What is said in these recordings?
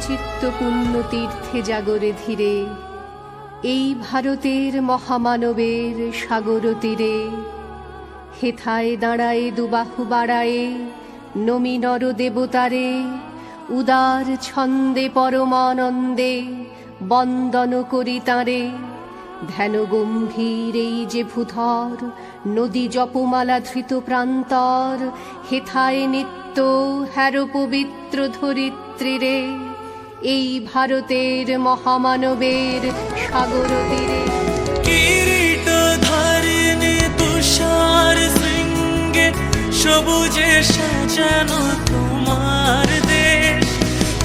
চিত্ত পুণ্য তীর্থে জাগরে ধীরে, এই ভারতের মহামানবের সাগর তীরে। হেথায় দাঁড়ায়ে দুবাহু বাড়ায়ে নমি নর দেবতারে, উদার ছন্দে পরমানন্দে বন্দন করি তাঁরে। ধ্যান গম্ভীর এই যে ভূধর, নদী জপমালা ধৃত প্রান্তর। হেথায় নিত্য হ্যার পবিত্র ধরিত্রীরে, এই ভারতের মহামানবের সাগর তীরে। কিরীট ধারিণী তুষার শৃঙ্গে, সবুজে সাজানো তোমার দেশ।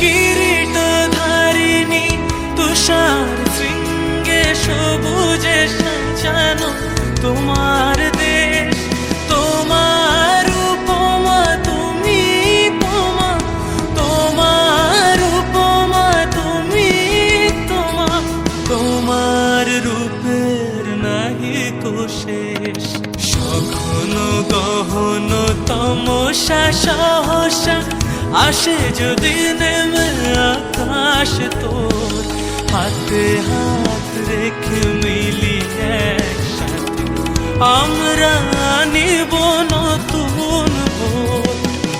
কিরীট ধারিণী তুষার শৃঙ্গে, সবুজে সাজানো তোমার দেশ। তোমার উপমা তুমি তোমা, তোমার উপমা তুমি তোমা, তোমার রূপের নাহি কো শেষ। সঘন গহন তমসা সহসা আসে যদি নেমে আকাশ তোর। হাতে হাত রেখে মিলি একসাথে আমরা নিব নতুন ভোর।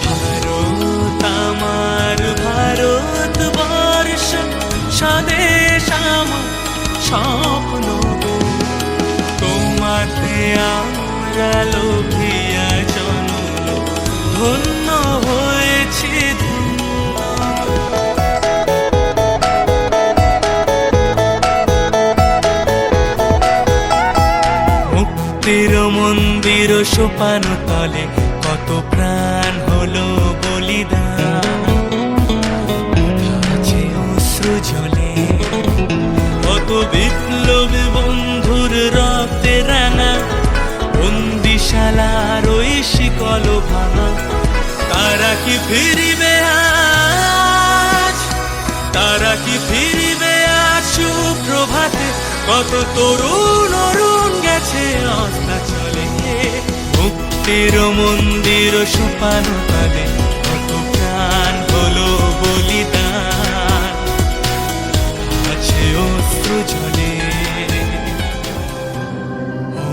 ভারত আমার ভারতবর্ষ, স্বদেশ আমার স্বপ্ন গো। তোমাতে আমরা লোভিয়া জনম, ধন্য হয়েছি ধন্য। মুক্তির মন্দির সোপান তলে কত প্রাণ হলো বলিদান। আছে অশ্রু জলে কত বিপ্লবী বন্ধুর রক্তে রাঙা। বন্দিশালার ওই শিকল ভাঙা, তারা কি ফিরিবে আজ? তারা কি ফিরিবে আজ সুপ্রভাতে? কত তরুণ অরুণ গেছে অস্তাচলে। মুক্তির মন্দির সোপান তলে কত প্রাণ হলো বলিদান। আছে অশ্রু জলে। ও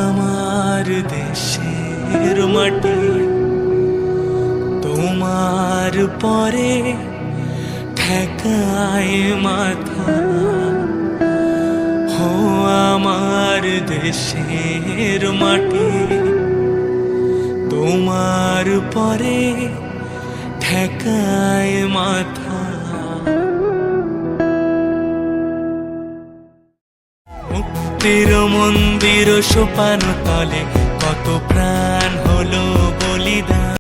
আমার দেশের মাটি, তোমার পরে ঠেকায় মাথা। ও আমার দেশের মাটি, তোমার পরে ঠেকায় মাথা। মুক্তির মন্দির সোপান তলে কত প্রাণ হলো বলিদান।